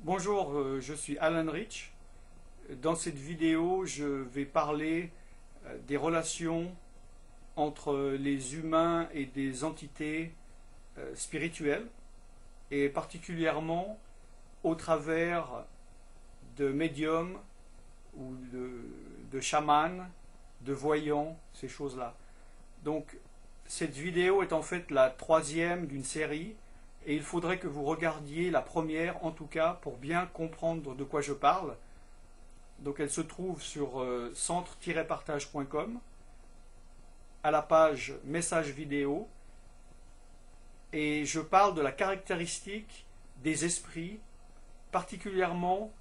Bonjour, je suis Alan Rich. Dans cette vidéo, je vais parler des relations entre les humains et des entités spirituelles, et particulièrement au travers de médiums ou de chamans, de voyants, ces choses-là. Donc, cette vidéo est en fait la troisième d'une série, et il faudrait que vous regardiez la première, en tout cas, pour bien comprendre de quoi je parle. Donc elle se trouve sur centre-partage.com, à la page message vidéo, et je parle de la caractéristique des esprits, particulièrement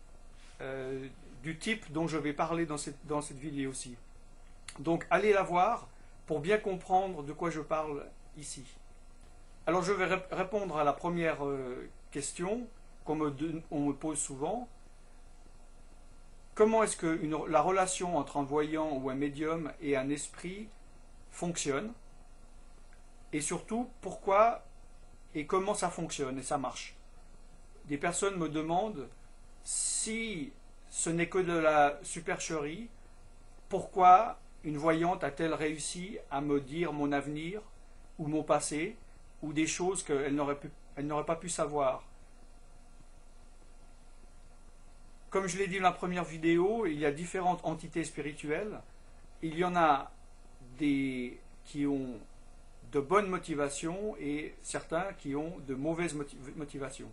du type dont je vais parler dans cette vidéo-ci. Donc allez la voir pour bien comprendre de quoi je parle ici. Alors je vais répondre à la première question qu'on me pose souvent. Comment est-ce que la relation entre un voyant ou un médium et un esprit fonctionne? Et surtout, pourquoi et comment ça fonctionne et ça marche? Des personnes me demandent si ce n'est que de la supercherie, pourquoi une voyante a-t-elle réussi à me dire mon avenir ou mon passé ou des choses qu'elle n'aurait pas pu savoir. Comme je l'ai dit dans la première vidéo, il y a différentes entités spirituelles. Il y en a des qui ont de bonnes motivations et certains qui ont de mauvaises motivations.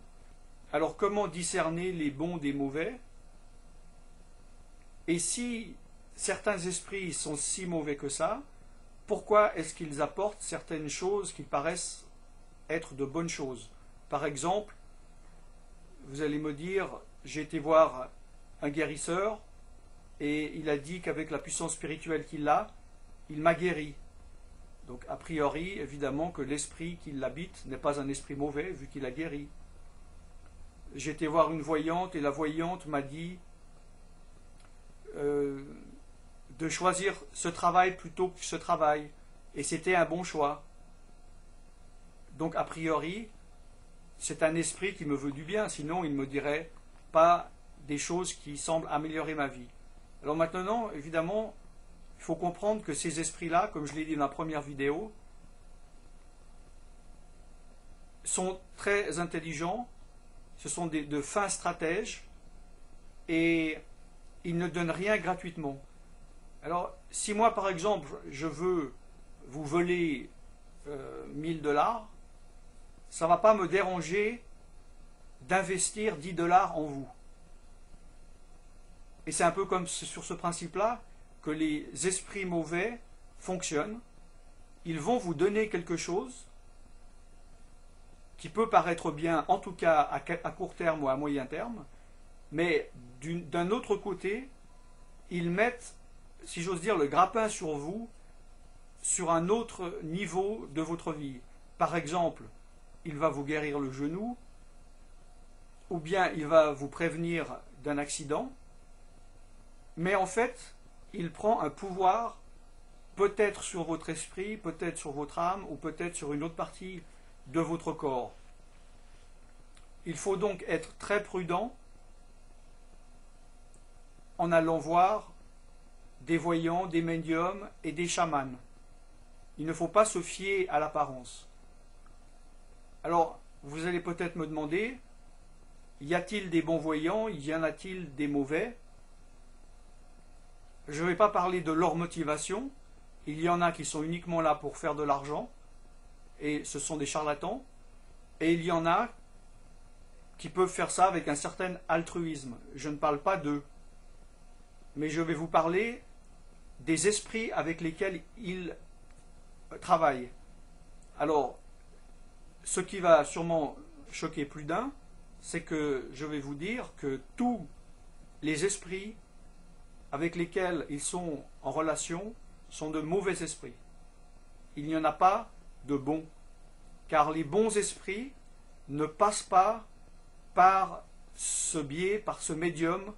Alors comment discerner les bons des mauvais? Et si certains esprits sont si mauvais que ça, pourquoi est-ce qu'ils apportent certaines choses qui paraissent être de bonnes choses? Par exemple, vous allez me dire, j'ai été voir un guérisseur et il a dit qu'avec la puissance spirituelle qu'il a, il m'a guéri. Donc a priori, évidemment que l'esprit qui l'habite n'est pas un esprit mauvais vu qu'il a guéri. J'ai été voir une voyante et la voyante m'a dit de choisir ce travail plutôt que ce travail, et c'était un bon choix. Donc a priori, c'est un esprit qui me veut du bien, sinon il ne me dirait pas des choses qui semblent améliorer ma vie. Alors maintenant, évidemment, il faut comprendre que ces esprits-là, comme je l'ai dit dans la première vidéo, sont très intelligents, ce sont de fins stratèges, et ils ne donnent rien gratuitement. Alors, si moi, par exemple, je veux vous voler 1000 $, ça ne va pas me déranger d'investir 10 $ en vous. Et c'est un peu comme sur ce principe-là que les esprits mauvais fonctionnent. Ils vont vous donner quelque chose qui peut paraître bien, en tout cas à court terme ou à moyen terme, mais d'un autre côté, ils mettent, si j'ose dire, le grappin sur vous, sur un autre niveau de votre vie. Par exemple, il va vous guérir le genou, ou bien il va vous prévenir d'un accident, mais en fait, il prend un pouvoir peut-être sur votre esprit, peut-être sur votre âme, ou peut-être sur une autre partie de votre corps. Il faut donc être très prudent en allant voir des voyants, des médiums et des chamans. Il ne faut pas se fier à l'apparence. Alors, vous allez peut-être me demander, y a-t-il des bons voyants, y en a-t-il des mauvais? Je ne vais pas parler de leur motivation. Il y en a qui sont uniquement là pour faire de l'argent, et ce sont des charlatans. Et il y en a qui peuvent faire ça avec un certain altruisme. Je ne parle pas d'eux. Mais je vais vous parler des esprits avec lesquels ils travaillent. Alors, ce qui va sûrement choquer plus d'un, c'est que je vais vous dire que tous les esprits avec lesquels ils sont en relation sont de mauvais esprits. Il n'y en a pas de bons, car les bons esprits ne passent pas par ce biais, par ce médium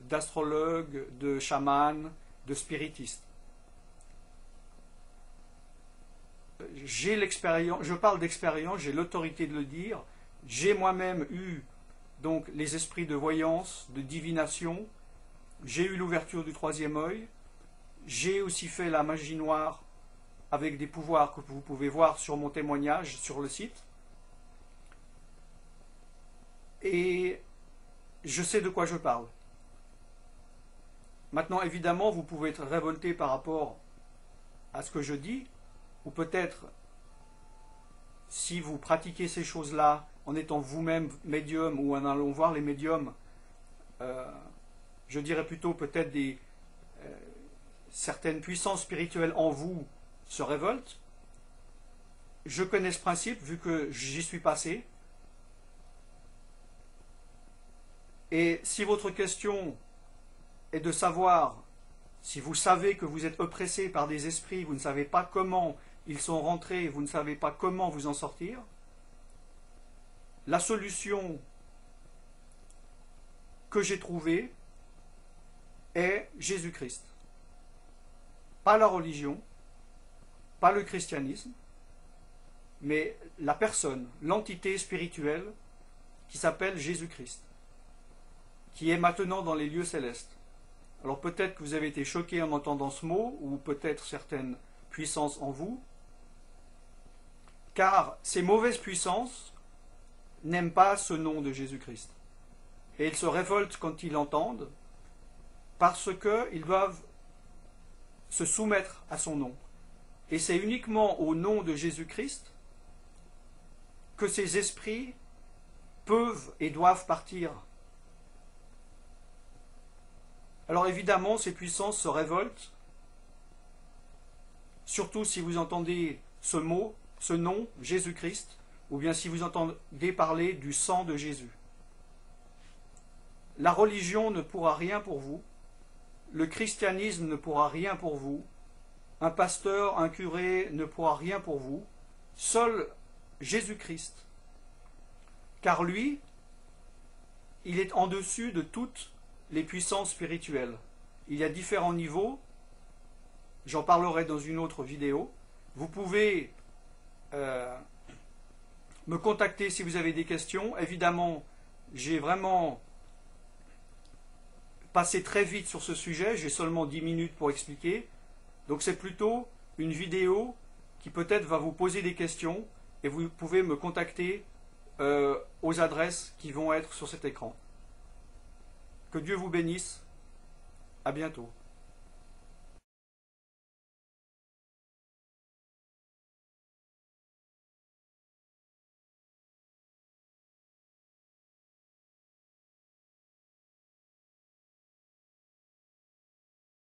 d'astrologue, de chaman, de spiritiste. J'ai l'expérience, je parle d'expérience, j'ai l'autorité de le dire. J'ai moi-même eu donc les esprits de voyance, de divination. J'ai eu l'ouverture du troisième œil. J'ai aussi fait la magie noire avec des pouvoirs que vous pouvez voir sur mon témoignage sur le site. Et je sais de quoi je parle. Maintenant, évidemment, vous pouvez être révolté par rapport à ce que je dis, ou peut-être, si vous pratiquez ces choses-là en étant vous-même médium ou en allant voir les médiums, je dirais plutôt peut-être certaines puissances spirituelles en vous se révoltent. Je connais ce principe vu que j'y suis passé. Et si votre question est de savoir, si vous savez que vous êtes oppressé par des esprits, vous ne savez pas comment ils sont rentrés, vous ne savez pas comment vous en sortir, la solution que j'ai trouvée est Jésus-Christ. Pas la religion, pas le christianisme, mais la personne, l'entité spirituelle qui s'appelle Jésus-Christ, qui est maintenant dans les lieux célestes. Alors peut-être que vous avez été choqué en entendant ce mot, ou peut-être certaines puissances en vous, car ces mauvaises puissances n'aiment pas ce nom de Jésus-Christ. Et ils se révoltent quand ils l'entendent, parce qu'ils doivent se soumettre à son nom. Et c'est uniquement au nom de Jésus-Christ que ces esprits peuvent et doivent partir. Alors évidemment, ces puissances se révoltent, surtout si vous entendez ce mot, ce nom, Jésus-Christ, ou bien si vous entendez parler du sang de Jésus. La religion ne pourra rien pour vous, le christianisme ne pourra rien pour vous, un pasteur, un curé ne pourra rien pour vous, seul Jésus-Christ. Car lui, il est en dessus de toutes les puissances spirituelles. Il y a différents niveaux, j'en parlerai dans une autre vidéo. Vous pouvez me contacter si vous avez des questions. Évidemment, j'ai vraiment passé très vite sur ce sujet, j'ai seulement 10 minutes pour expliquer. Donc c'est plutôt une vidéo qui peut-être va vous poser des questions et vous pouvez me contacter aux adresses qui vont être sur cet écran. Que Dieu vous bénisse. À bientôt.